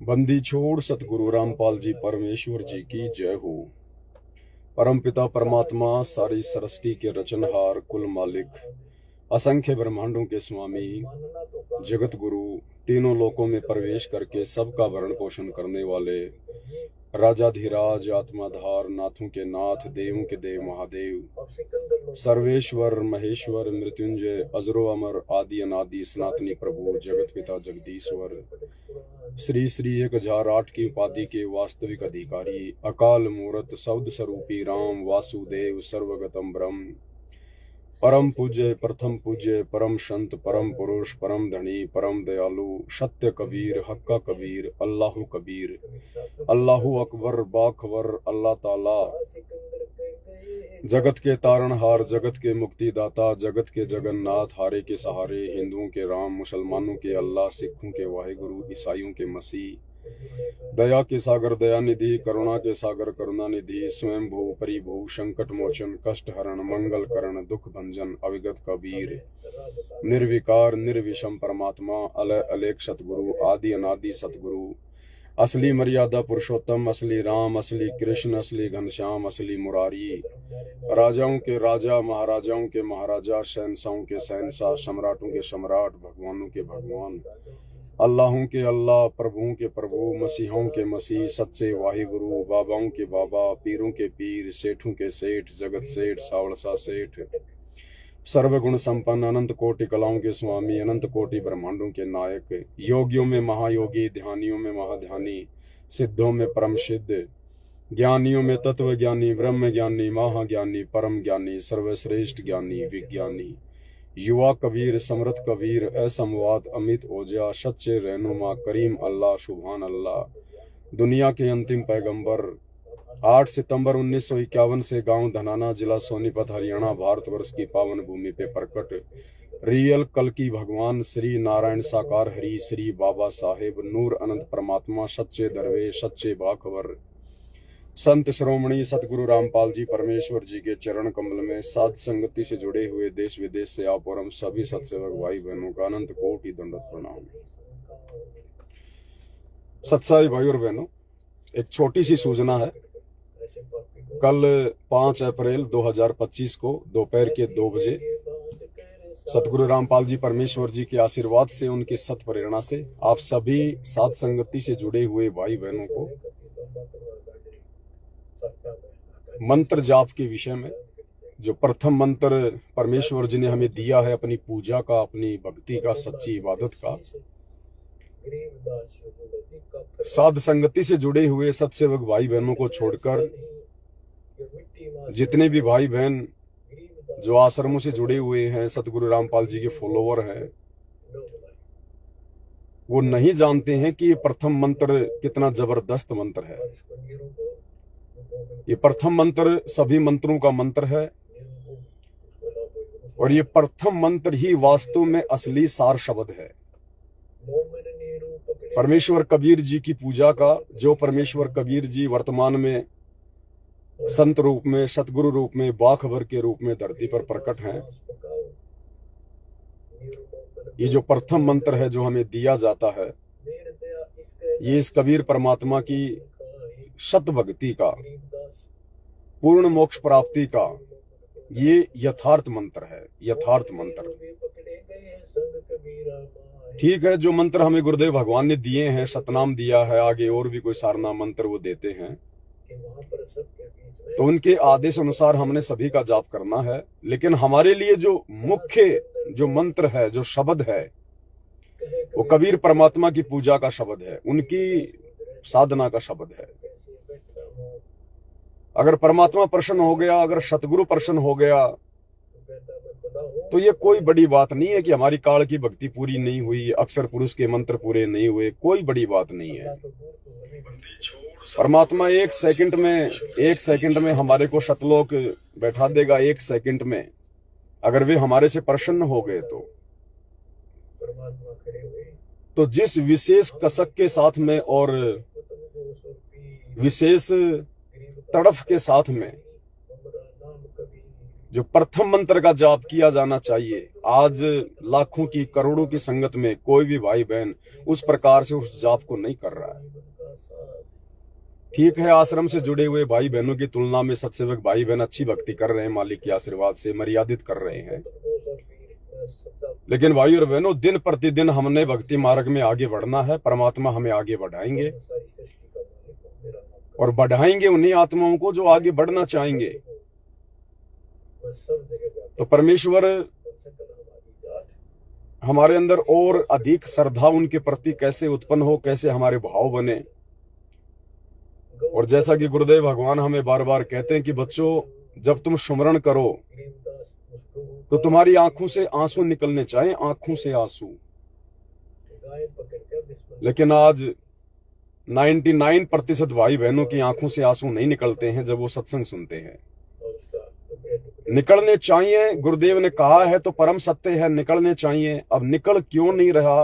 बंदी छोड़ सतगुरु रामपाल जी परमेश्वर जी की जय हो। परमपिता परमात्मा सारी सृष्टि के रचनहार कुल मालिक असंख्य ब्रह्मांडों के स्वामी जगत गुरु तीनों लोकों में प्रवेश करके सबका भरण पोषण करने वाले राजाधिराज आत्माधार नाथों के नाथ देवों के देव महादेव सर्वेश्वर महेश्वर मृत्युंजय अजरो अमर आदि अनादि सनातनी प्रभु जगत पिता जगदीश्वर श्री श्री 1008 की उपाधि के वास्तविक अधिकारी अकाल मूर्त शब्द स्वरूपी राम वासुदेव सर्वगतम ब्रह्म परम पूज्य प्रथम पूज्य परम संत परम पुरुष परम धनी परम दयालु सत्य कबीर हक्का कबीर अल्लाहु कबीर अल्लाहु अकबर बाखबर अल्लाह ताला जगत के तारणहार जगत के मुक्तिदाता जगत के जगन्नाथ हारे के सहारे हिंदुओं के राम मुसलमानों के अल्लाह सिखों के वाहिगुरु ईसाइयों के मसीह दया के सागर दया निधि करुणा के सागर करुणा निधि स्वयं भू परिभू संकट मोचन कष्ट हरण मंगल करण दुख भंजन अविगत कबीर निर्विकार निर्विषम परमात्मा अलय अलेख सतगुरु आदि अनादि सतगुरु असली मर्यादा पुरुषोत्तम असली राम असली कृष्ण असली घनश्याम असली मुरारी राजाओं के राजा महाराजाओं के महाराजा शहंशाहों के शहंशाह सम्राटों के सम्राट भगवानों के भगवान अल्लाहों के अल्लाह प्रभुओं के प्रभु मसीहों के मसीह सच्चे वाहिगुरु बाबाओं के बाबा पीरों के पीर सेठों के सेठ जगत सेठ सावड़सा सेठ सर्वगुण संपन्न अनंत कोटि कलाओं के स्वामी अनंत कोटि ब्रह्मांडों के नायक योगियों में महायोगी ध्यानियों में महाध्यानी सिद्धों में परम सिद्ध ज्ञानियों में तत्व ज्ञानी ब्रह्म ज्ञानी महाज्ञानी परम ज्ञानी सर्वश्रेष्ठ ज्ञानी विज्ञानी युवा कबीर समृद्ध कबीर असंवाद अमित ओजा सच्चे रहनुमा करीम अल्लाह सुभान अल्लाह दुनिया के अंतिम पैगंबर 8 सितंबर 1951 से गांव धनाना जिला सोनीपत हरियाणा भारतवर्ष की पावन भूमि पे प्रकट रियल कल की भगवान श्री नारायण साकार हरि श्री बाबा साहेब नूर अनंत परमात्मा सच्चे दरवेश सच्चे बाखबर संत श्रोमणी सतगुरु रामपाल जी परमेश्वर जी के चरण कमल में साध संगति से जुड़े हुए देश विदेश से आप और हम सभी सत्सेवक भाई बहनों का अनंत कोटि दंडवत प्रणाम। सत्साई भाई और बहनों, एक छोटी सी सूचना है। कल 5 अप्रैल 2025 को दोपहर के 2 बजे सतगुरु रामपाल जी परमेश्वर जी के आशीर्वाद से उनकी सत प्रेरणा से आप सभी साध संगति से जुड़े हुए भाई बहनों को मंत्र जाप के विषय में जो प्रथम मंत्र परमेश्वर जी ने हमें दिया है अपनी पूजा का अपनी भक्ति का सच्ची इबादत का साध संगति से जुड़े हुए सत्सेवक भाई बहनों को छोड़कर जितने भी भाई बहन जो आश्रमों से जुड़े हुए हैं सतगुरु रामपाल जी के फॉलोवर हैं वो नहीं जानते हैं कि ये प्रथम मंत्र कितना जबरदस्त मंत्र है। ये प्रथम मंत्र सभी मंत्रों का मंत्र है और ये प्रथम मंत्र ही वास्तव में असली सार शब्द है। परमेश्वर कबीर जी की पूजा का जो परमेश्वर कबीर जी वर्तमान में संत रूप में सतगुरु रूप में बाखबर के रूप में धरती पर प्रकट हैं, ये जो प्रथम मंत्र है जो हमें दिया जाता है ये इस कबीर परमात्मा की सत भक्ति का पूर्ण मोक्ष प्राप्ति का ये यथार्थ मंत्र है। यथार्थ मंत्र ठीक है, जो मंत्र हमें गुरुदेव भगवान ने दिए हैं सतनाम दिया है, आगे और भी कोई सारनाम मंत्र वो देते हैं, तो उनके आदेश अनुसार हमने सभी का जाप करना है। लेकिन हमारे लिए जो मुख्य जो मंत्र है जो शब्द है वो कबीर परमात्मा की पूजा का शब्द है, उनकी साधना का शब्द है। अगर परमात्मा प्रसन्न हो गया, अगर सतगुरु प्रसन्न हो गया तो ये कोई बड़ी बात नहीं है कि हमारी काल की भक्ति पूरी नहीं हुई, अक्षर पुरुष के मंत्र पूरे नहीं हुए, कोई बड़ी बात नहीं है। परमात्मा एक सेकंड में हमारे को सतलोक बैठा देगा। 1 सेकंड में अगर वे हमारे से प्रसन्न हो गए तो जिस विशेष कसक के साथ में और विशेष तड़फ के साथ में जो प्रथम मंत्र का जाप किया जाना चाहिए आज लाखों की करोड़ों की संगत में कोई भी भाई बहन उस प्रकार से उस जाप को नहीं कर रहा है। ठीक है, आश्रम से जुड़े हुए भाई बहनों की तुलना में सत्सेवक भाई बहन अच्छी भक्ति कर रहे हैं, मालिक के आशीर्वाद से मर्यादित कर रहे हैं। लेकिन भाई और बहनों, दिन प्रतिदिन हमने भक्ति मार्ग में आगे बढ़ना है। परमात्मा हमें आगे बढ़ाएंगे और बढ़ाएंगे उन्हीं आत्माओं को जो आगे बढ़ना चाहेंगे। तो परमेश्वर हमारे अंदर और अधिक श्रद्धा उनके प्रति कैसे उत्पन्न हो, कैसे हमारे भाव बने। और जैसा कि गुरुदेव भगवान हमें बार बार कहते हैं कि बच्चों, जब तुम सुमरण करो तो तुम्हारी आंखों से आंसू निकलने चाहिए, आंखों से आंसू। लेकिन आज 99% भाई बहनों की आंखों से आंसू नहीं निकलते हैं जब वो सत्संग सुनते हैं। निकलने चाहिए, गुरुदेव ने कहा है तो परम सत्य है, निकलने चाहिए। अब निकल क्यों नहीं रहा?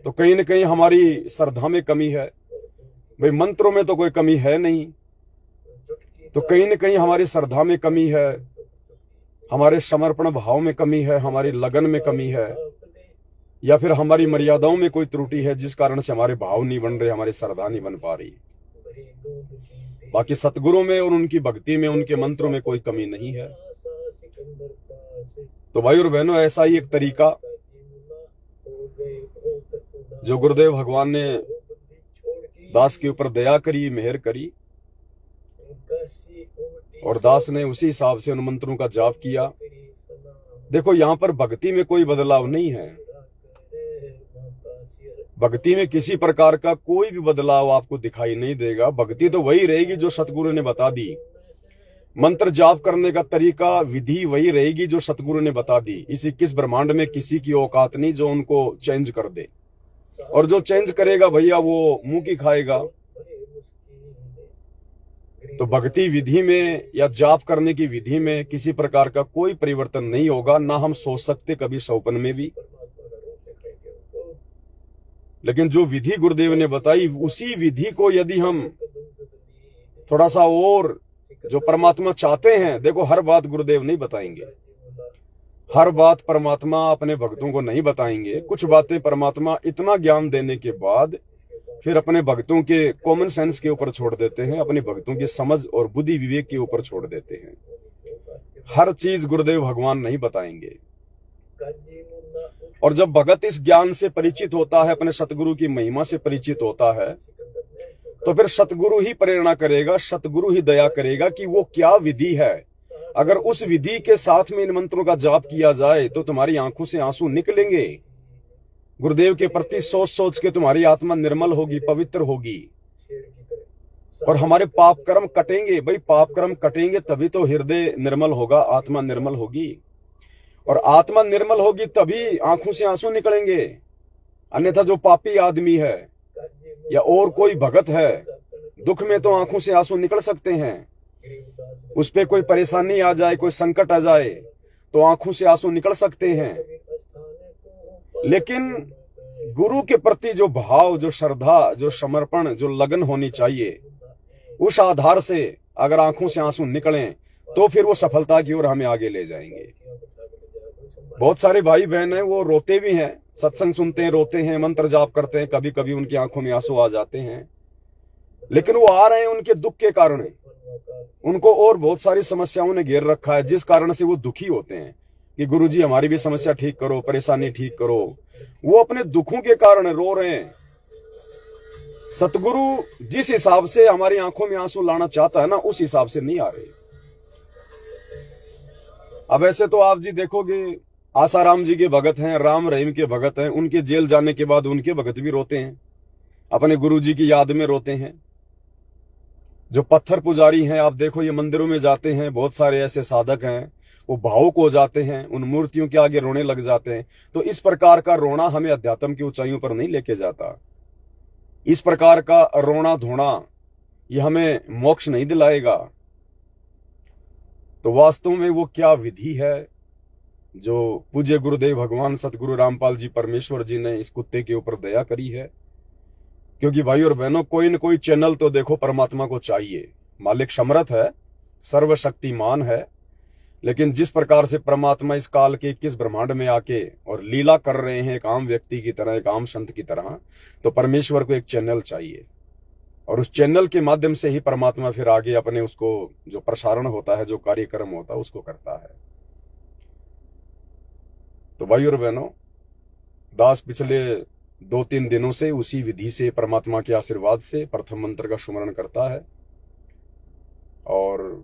तो कहीं न कहीं हमारी श्रद्धा में कमी है। भाई मंत्रों में तो कोई कमी है नहीं, तो कहीं न कहीं हमारी श्रद्धा में कमी है, हमारे समर्पण भाव में कमी है, हमारी लगन में कमी है, या फिर हमारी मर्यादाओं में कोई त्रुटि है जिस कारण से हमारे भाव नहीं बन रहे, हमारी श्रद्धा नहीं बन पा रही। बाकी सतगुरु में और उनकी भक्ति में, उनके मंत्रों में कोई कमी नहीं है। तो भाई और बहनों, ऐसा ही एक तरीका जो गुरुदेव भगवान ने दास के ऊपर दया करी, मेहर करी, और दास ने उसी हिसाब से उन मंत्रों का जाप किया। देखो, यहां पर भक्ति में कोई बदलाव नहीं है। भक्ति में किसी प्रकार का कोई भी बदलाव आपको दिखाई नहीं देगा। भक्ति तो वही रहेगी जो सतगुरु ने बता दी। मंत्र जाप करने का तरीका, विधि वही रहेगी जो सतगुरु ने बता दी। इस 21 ब्रह्मांड में किसी की औकात नहीं जो उनको चेंज कर दे, और जो चेंज करेगा भैया वो मुंह की खाएगा। तो भक्ति विधि में या जाप करने की विधि में किसी प्रकार का कोई परिवर्तन नहीं होगा, ना हम सोच सकते कभी सौपन में भी। लेकिन जो विधि गुरुदेव ने बताई, उसी विधि को यदि हम थोड़ा सा और जो परमात्मा चाहते हैं, देखो हर बात गुरुदेव नहीं बताएंगे, हर बात परमात्मा अपने भक्तों को नहीं बताएंगे। कुछ बातें परमात्मा इतना ज्ञान देने के बाद फिर अपने भक्तों के कॉमन सेंस के ऊपर छोड़ देते हैं, अपने भक्तों की समझ और बुद्धि विवेक के ऊपर छोड़ देते हैं। हर चीज गुरुदेव भगवान नहीं बताएंगे। और जब भगत इस ज्ञान से परिचित होता है, अपने सतगुरु की महिमा से परिचित होता है, तो फिर सतगुरु ही प्रेरणा करेगा, सतगुरु ही दया करेगा कि वो क्या विधि है। अगर उस विधि के साथ में इन मंत्रों का जाप किया जाए तो तुम्हारी आंखों से आंसू निकलेंगे। गुरुदेव के प्रति सोच सोच के तुम्हारी आत्मा निर्मल होगी, पवित्र होगी, और हमारे पाप कर्म कटेंगे। भाई पाप कर्म कटेंगे तभी तो हृदय निर्मल होगा, आत्मा निर्मल होगी, और आत्मा निर्मल होगी तभी आंखों से आंसू निकलेंगे। अन्यथा जो पापी आदमी है या और कोई भगत है, दुख में तो आंखों से आंसू निकल सकते हैं। उस पे कोई परेशानी आ जाए, कोई संकट आ जाए तो आंखों से आंसू निकल सकते हैं। लेकिन गुरु के प्रति जो भाव, जो श्रद्धा, जो समर्पण, जो लगन होनी चाहिए, उस आधार से अगर आंखों से आंसू निकलें तो फिर वो सफलता की ओर हमें आगे ले जाएंगे। बहुत सारे भाई बहन हैं, वो रोते भी हैं, सत्संग सुनते हैं, रोते हैं, मंत्र जाप करते हैं, कभी कभी उनकी आंखों में आंसू आ जाते हैं, लेकिन वो आ रहे हैं उनके दुख के कारण। उनको और बहुत सारी समस्याओं ने घेर रखा है, जिस कारण से वो दुखी होते हैं कि गुरुजी हमारी भी समस्या ठीक करो, परेशानी ठीक करो। वो अपने दुखों के कारण रो रहे हैं। सतगुरु जिस हिसाब से हमारी आंखों में आंसू लाना चाहता है ना, उस हिसाब से नहीं आ रहे। अब ऐसे तो आप जी देखोगे, आसाराम जी के भगत हैं, राम रहीम के भगत हैं, उनके जेल जाने के बाद उनके भगत भी रोते हैं, अपने गुरुजी की याद में रोते हैं। जो पत्थर पुजारी हैं, आप देखो ये मंदिरों में जाते हैं, बहुत सारे ऐसे साधक हैं, वो भावुक हो जाते हैं, उन मूर्तियों के आगे रोने लग जाते हैं। तो इस प्रकार का रोना हमें अध्यात्म की ऊंचाइयों पर नहीं लेके जाता। इस प्रकार का रोना धोना ये हमें मोक्ष नहीं दिलाएगा। तो वास्तव में वो क्या विधि है जो पूज्य गुरुदेव भगवान सतगुरु रामपाल जी परमेश्वर जी ने इस कुत्ते के ऊपर दया करी है। क्योंकि भाई और बहनों, कोई न कोई चैनल तो देखो परमात्मा को चाहिए। मालिक समर्थ है, सर्वशक्तिमान है, लेकिन जिस प्रकार से परमात्मा इस काल के 21 ब्रह्मांड में आके और लीला कर रहे हैं एक आम व्यक्ति की तरह, एक आम संत की तरह, तो परमेश्वर को एक चैनल चाहिए और उस चैनल के माध्यम से ही परमात्मा फिर आगे अपने उसको जो प्रसारण होता है, जो कार्यक्रम होता है, उसको करता है। तो भाई और बहनों, दास पिछले 2-3 दिनों से उसी विधि से परमात्मा के आशीर्वाद से प्रथम मंत्र का सुमरण करता है। और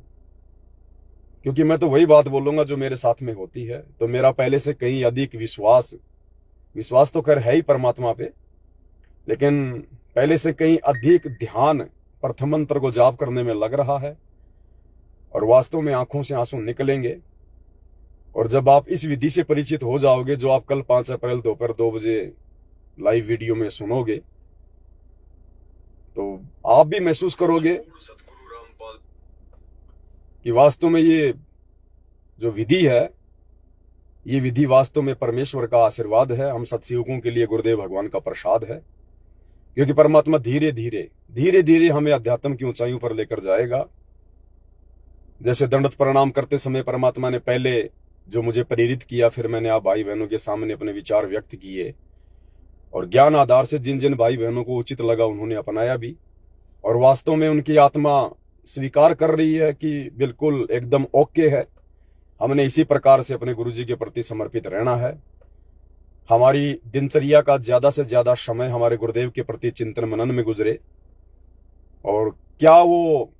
क्योंकि मैं तो वही बात बोलूंगा जो मेरे साथ में होती है, तो मेरा पहले से कहीं अधिक विश्वास तो खैर है ही परमात्मा पे, लेकिन पहले से कहीं अधिक ध्यान प्रथम मंत्र को जाप करने में लग रहा है और वास्तव में आंखों से आंसू निकलेंगे। और जब आप इस विधि से परिचित हो जाओगे, जो आप कल 5 अप्रैल दोपहर 2 बजे लाइव वीडियो में सुनोगे, तो आप भी महसूस करोगे कि वास्तव में ये जो विधि है, ये विधि वास्तव में परमेश्वर का आशीर्वाद है, हम सत्सयुगों के लिए गुरुदेव भगवान का प्रसाद है। क्योंकि परमात्मा धीरे धीरे हमें अध्यात्म की ऊंचाइयों पर लेकर जाएगा। जैसे दंडवत प्रणाम करते समय परमात्मा ने पहले जो मुझे प्रेरित किया, फिर मैंने आप भाई बहनों के सामने अपने विचार व्यक्त किए और ज्ञान आधार से जिन जिन भाई बहनों को उचित लगा उन्होंने अपनाया भी, और वास्तव में उनकी आत्मा स्वीकार कर रही है कि बिल्कुल एकदम ओके है। हमने इसी प्रकार से अपने गुरुजी के प्रति समर्पित रहना है। हमारी दिनचर्या का ज्यादा से ज्यादा समय हमारे गुरुदेव के प्रति चिंतन मनन में गुजरे, और क्या वो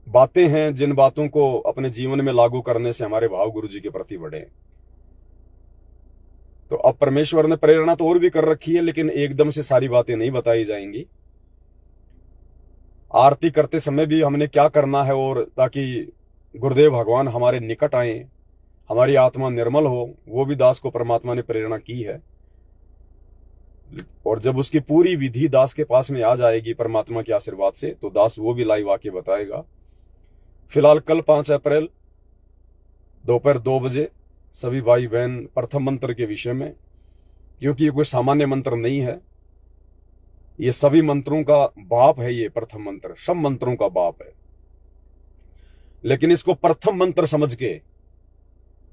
बातें हैं जिन बातों को अपने जीवन में लागू करने से हमारे भाव गुरुजी के प्रति बढ़े। तो अब परमेश्वर ने प्रेरणा तो और भी कर रखी है, लेकिन एकदम से सारी बातें नहीं बताई जाएंगी। आरती करते समय भी हमने क्या करना है, और ताकि गुरुदेव भगवान हमारे निकट आए, हमारी आत्मा निर्मल हो, वो भी दास को परमात्मा ने प्रेरणा की है। और जब उसकी पूरी विधि दास के पास में आ जाएगी परमात्मा के आशीर्वाद से, तो दास वो भी लाइव आके बताएगा। फिलहाल कल 5 अप्रैल दोपहर 2 बजे सभी भाई बहन प्रथम मंत्र के विषय में, क्योंकि ये कोई सामान्य मंत्र नहीं है, ये सभी मंत्रों का बाप है। ये प्रथम मंत्र सब मंत्रों का बाप है, लेकिन इसको प्रथम मंत्र समझ के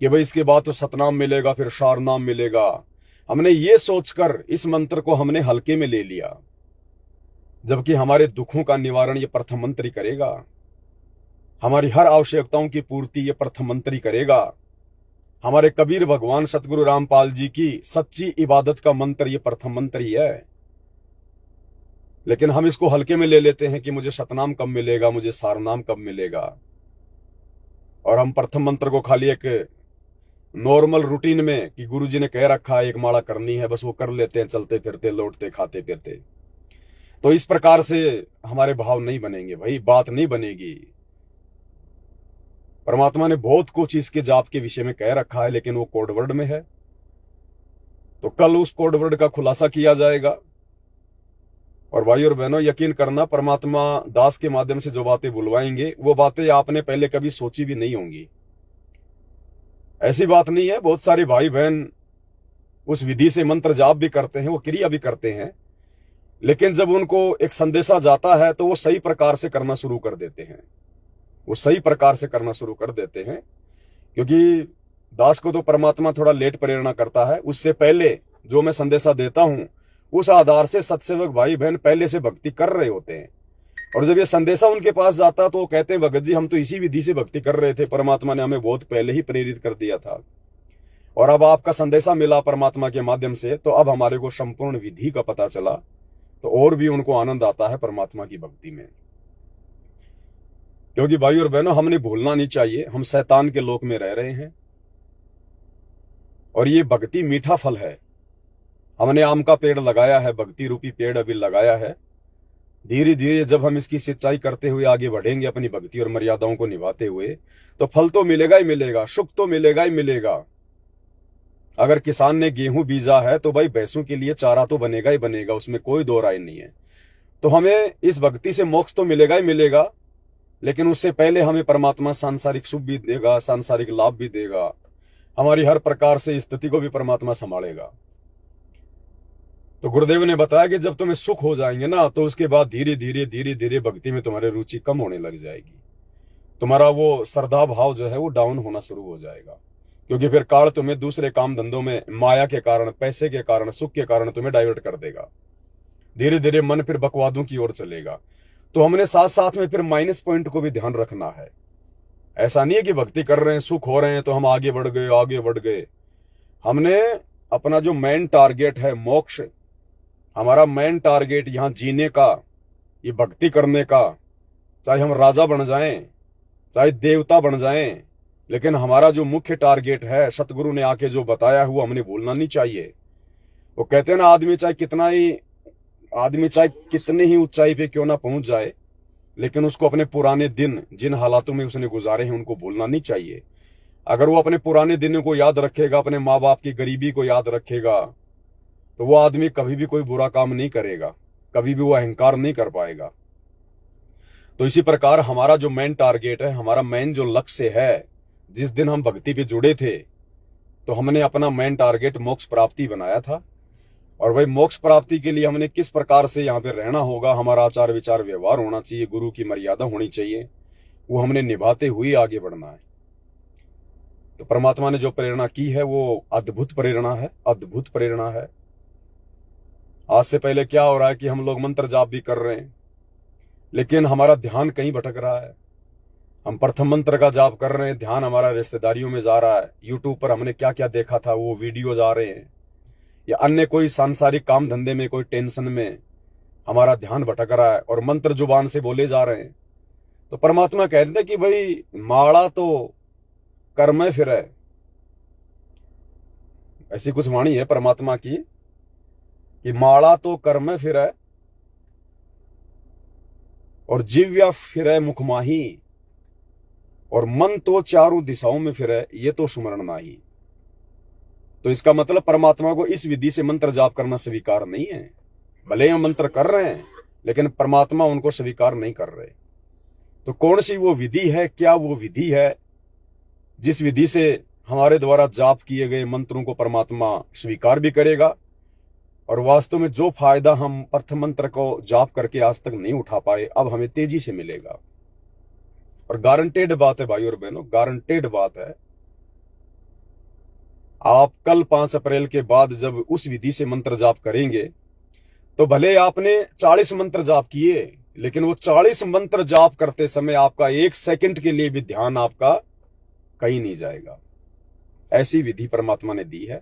कि भाई इसके बाद तो सतनाम मिलेगा, फिर शारनाम मिलेगा, हमने ये सोचकर इस मंत्र को हमने हल्के में ले लिया, जबकि हमारे दुखों का निवारण ये प्रथम मंत्र ही करेगा। हमारी हर आवश्यकताओं की पूर्ति ये प्रथम मंत्र ही करेगा। हमारे कबीर भगवान सतगुरु रामपाल जी की सच्ची इबादत का मंत्र ये प्रथम मंत्र ही है। लेकिन हम इसको हल्के में ले लेते हैं कि मुझे सतनाम कब मिलेगा, मुझे सारनाम कब मिलेगा, और हम प्रथम मंत्र को खाली एक नॉर्मल रूटीन में कि गुरुजी ने कह रखा है एक माला करनी है, बस वो कर लेते हैं, चलते फिरते लौटते खाते पीते। तो इस प्रकार से हमारे भाव नहीं बनेंगे भाई, बात नहीं बनेगी। परमात्मा ने बहुत कुछ इसके जाप के विषय में कह रखा है, लेकिन वो कोडवर्ड में है। तो कल उस कोडवर्ड का खुलासा किया जाएगा। और भाई और बहनों, यकीन करना, परमात्मा दास के माध्यम से जो बातें बुलवाएंगे, वो बातें आपने पहले कभी सोची भी नहीं होंगी। ऐसी बात नहीं है, बहुत सारे भाई बहन उस विधि से मंत्र जाप भी करते हैं, वो क्रिया भी करते हैं, लेकिन जब उनको एक संदेशा जाता है तो वो सही प्रकार से करना शुरू कर देते हैं। वो सही प्रकार से करना शुरू कर देते हैं, क्योंकि दास को तो परमात्मा थोड़ा लेट प्रेरणा करता है। उससे पहले जो मैं संदेशा देता हूं, उस आधार से सत्सेवक भाई बहन पहले से भक्ति कर रहे होते हैं, और जब ये संदेशा उनके पास जाता तो वो कहते हैं, भगत जी हम तो इसी विधि से भक्ति कर रहे थे, परमात्मा ने हमें बहुत पहले ही प्रेरित कर दिया था, और अब आपका संदेशा मिला परमात्मा के माध्यम से, तो अब हमारे को संपूर्ण विधि का पता चला। तो और भी उनको आनंद आता है परमात्मा की भक्ति में। क्योंकि भाई और बहनों, हमने भूलना नहीं चाहिए, हम शैतान के लोक में रह रहे हैं, और ये भक्ति मीठा फल है। हमने आम का पेड़ लगाया है, भक्ति रूपी पेड़ अभी लगाया है। धीरे धीरे जब हम इसकी सिंचाई करते हुए आगे बढ़ेंगे अपनी भक्ति और मर्यादाओं को निभाते हुए, तो फल तो मिलेगा ही मिलेगा, सुख तो मिलेगा ही मिलेगा। अगर किसान ने गेहूं बीजा है तो भाई भैंसों के लिए चारा तो बनेगा ही बनेगा, उसमें कोई दो राय नहीं है। तो हमें इस भक्ति से मोक्ष तो मिलेगा ही मिलेगा, लेकिन उससे पहले हमें परमात्मा सांसारिक सुख भी देगा, सांसारिक लाभ भी देगा, हमारी हर प्रकार से स्थिति को भी परमात्मा संभालेगा। तो गुरुदेव ने बताया कि जब तुम्हें सुख हो जाएंगे ना, तो उसके बाद धीरे धीरे भक्ति में तुम्हारी रुचि कम होने लग जाएगी। तुम्हारा वो श्रद्धा भाव जो है वो डाउन होना शुरू हो जाएगा, क्योंकि फिर काल तुम्हें दूसरे काम धंधों में माया के कारण, पैसे के कारण, सुख के कारण तुम्हें डाइवर्ट कर देगा। धीरे धीरे मन फिर बकवादों की ओर चलेगा। तो हमने साथ साथ में फिर माइनस पॉइंट को भी ध्यान रखना है। ऐसा नहीं है कि भक्ति कर रहे हैं, सुख हो रहे हैं तो हम आगे बढ़ गए, आगे बढ़ गए। हमने अपना जो मेन टारगेट है मोक्ष, हमारा मेन टारगेट यहां जीने का, ये भक्ति करने का, चाहे हम राजा बन जाएं, चाहे देवता बन जाएं, लेकिन हमारा जो मुख्य टारगेट है, सतगुरु ने आके जो बताया हुआ हमने भूलना नहीं चाहिए। वो कहते हैं ना, आदमी चाहे कितने ही ऊंचाई पे क्यों ना पहुंच जाए, लेकिन उसको अपने पुराने दिन, जिन हालातों में उसने गुजारे हैं, उनको भूलना नहीं चाहिए। अगर वो अपने पुराने दिनों को याद रखेगा, अपने माँ बाप की गरीबी को याद रखेगा, तो वो आदमी कभी भी कोई बुरा काम नहीं करेगा, कभी भी वो अहंकार नहीं कर पाएगा। तो इसी प्रकार हमारा जो मेन टारगेट है, हमारा मेन जो लक्ष्य है, जिस दिन हम भक्ति पे जुड़े थे तो हमने अपना मेन टारगेट मोक्ष प्राप्ति बनाया था। और वही मोक्ष प्राप्ति के लिए हमने किस प्रकार से यहाँ पे रहना होगा, हमारा आचार विचार व्यवहार होना चाहिए, गुरु की मर्यादा होनी चाहिए, वो हमने निभाते हुए आगे बढ़ना है। तो परमात्मा ने जो प्रेरणा की है वो अद्भुत प्रेरणा है, अद्भुत प्रेरणा है। आज से पहले क्या हो रहा है कि हम लोग मंत्र जाप भी कर रहे हैं, लेकिन हमारा ध्यान कहीं भटक रहा है। हम प्रथम मंत्र का जाप कर रहे हैं, ध्यान हमारा रिश्तेदारियों में जा रहा है। यूट्यूब पर हमने क्या क्या देखा था वो वीडियोज आ रहे हैं, या अन्य कोई सांसारिक काम धंधे में, कोई टेंशन में हमारा ध्यान भटक रहा है और मंत्र जुबान से बोले जा रहे हैं। तो परमात्मा कहते हैं कि भाई माड़ा तो कर में फिरे, ऐसी कुछ वाणी है परमात्मा की कि माड़ा तो कर में फिरे और जिव्या फिरे मुखमाही, और मन तो चारों दिशाओं में फिरे, ये तो सुमरण नाही। तो इसका मतलब परमात्मा को इस विधि से मंत्र जाप करना स्वीकार नहीं है। भले हम मंत्र कर रहे हैं, लेकिन परमात्मा उनको स्वीकार नहीं कर रहे। तो कौन सी वो विधि है, क्या वो विधि है जिस विधि से हमारे द्वारा जाप किए गए मंत्रों को परमात्मा स्वीकार भी करेगा, और वास्तव में जो फायदा हम प्रथम मंत्र को जाप करके आज तक नहीं उठा पाए, अब हमें तेजी से मिलेगा। और गारंटेड बात है भाई और बहनों, गारंटेड बात है। आप कल 5 अप्रैल के बाद जब उस विधि से मंत्र जाप करेंगे, तो भले आपने 40 मंत्र जाप किए, लेकिन वो 40 मंत्र जाप करते समय आपका 1 सेकंड के लिए भी ध्यान आपका कहीं नहीं जाएगा। ऐसी विधि परमात्मा ने दी है।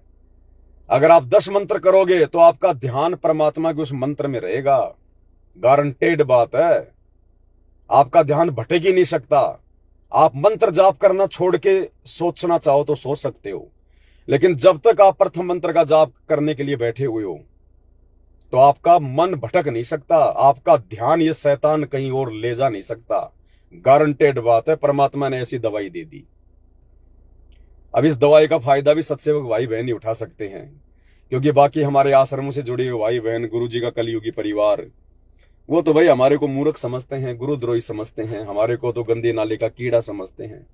अगर आप 10 मंत्र करोगे तो आपका ध्यान परमात्मा के उस मंत्र में रहेगा। गारंटेड बात है, आपका ध्यान भटक ही नहीं सकता। आप मंत्र जाप करना छोड़ के सोचना चाहो तो सोच सकते हो, लेकिन जब तक आप प्रथम मंत्र का जाप करने के लिए बैठे हुए हो तो आपका मन भटक नहीं सकता, आपका ध्यान ये शैतान कहीं और ले जा नहीं सकता। गारंटेड बात है, परमात्मा ने ऐसी दवाई दे दी। अब इस दवाई का फायदा भी सत्सेवक भाई बहन ही उठा सकते हैं, क्योंकि बाकी हमारे आश्रमों से जुड़े हुए भाई बहन, गुरु जी का कलयुगी परिवार, वो तो भाई हमारे को मूर्ख समझते हैं, गुरुद्रोही समझते हैं, हमारे को तो गंदे नाले का कीड़ा समझते हैं।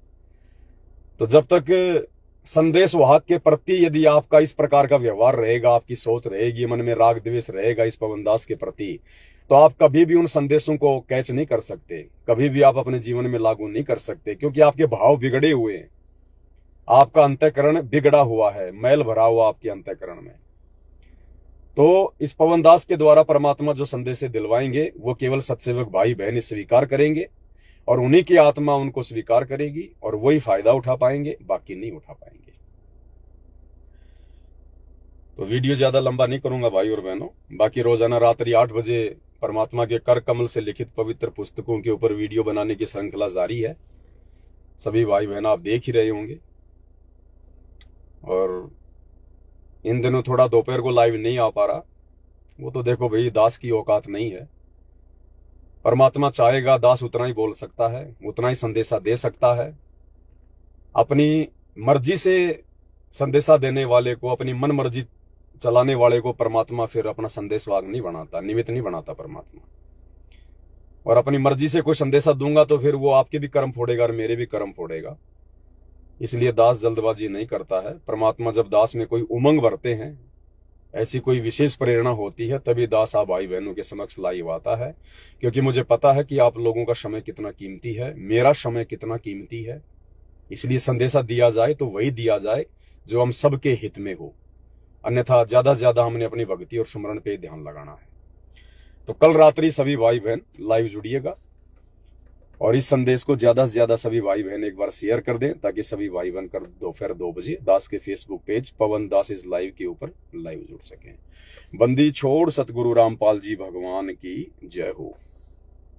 तो जब तक संदेश वाहक के प्रति यदि आपका इस प्रकार का व्यवहार रहेगा, आपकी सोच रहेगी, मन में राग द्वेष रहेगा इस पवनदास के प्रति, तो आप कभी भी उन संदेशों को कैच नहीं कर सकते, कभी भी आप अपने जीवन में लागू नहीं कर सकते, क्योंकि आपके भाव बिगड़े हुए हैं, आपका अंतःकरण बिगड़ा हुआ है, मैल भरा हुआ आपके अंतःकरण में। तो इस पवनदास के द्वारा परमात्मा जो संदेश दिलवाएंगे वो केवल सत्सेवक भाई बहन स्वीकार करेंगे, और उन्हीं की आत्मा उनको स्वीकार करेगी, और वही फायदा उठा पाएंगे, बाकी नहीं उठा पाएंगे। तो वीडियो ज्यादा लंबा नहीं करूंगा भाई और बहनों। बाकी रोजाना रात्रि 8 बजे परमात्मा के कर कमल से लिखित पवित्र पुस्तकों के ऊपर वीडियो बनाने की श्रृंखला जारी है। सभी भाई बहन आप देख ही रहे होंगे। और इन दिनों थोड़ा दोपहर को लाइव नहीं आ पा रहा, वो तो देखो भाई दास की औकात नहीं है। परमात्मा चाहेगा दास उतना ही बोल सकता है, उतना ही संदेशा दे सकता है। अपनी मर्जी से संदेशा देने वाले को, अपनी मन मर्जी चलाने वाले को परमात्मा फिर अपना संदेश वाहक नहीं बनाता, निमित्त नहीं बनाता परमात्मा। और अपनी मर्जी से कोई संदेशा दूंगा तो फिर वो आपके भी कर्म फोड़ेगा और मेरे भी कर्म फोड़ेगा। इसलिए दास जल्दबाजी नहीं करता है। परमात्मा जब दास में कोई उमंग भरते हैं ऐसी कोई विशेष प्रेरणा होती है तभी दास आप भाई बहनों के समक्ष लाइव आता है, क्योंकि मुझे पता है कि आप लोगों का समय कितना कीमती है, मेरा समय कितना कीमती है। इसलिए संदेशा दिया जाए तो वही दिया जाए जो हम सबके हित में हो, अन्यथा ज्यादा से ज्यादा हमने अपनी भक्ति और सुमरण पे ध्यान लगाना है। तो कल रात्रि सभी भाई बहन लाइव जुड़िएगा और इस संदेश को ज्यादा से ज्यादा सभी भाई बहन एक बार शेयर कर दें, ताकि सभी भाई बहन कर दोपहर 2 बजे दास के फेसबुक पेज पवन दास इस लाइव के ऊपर लाइव जुड़ सकें। बंदी छोड़ सतगुरु रामपाल जी भगवान की जय हो।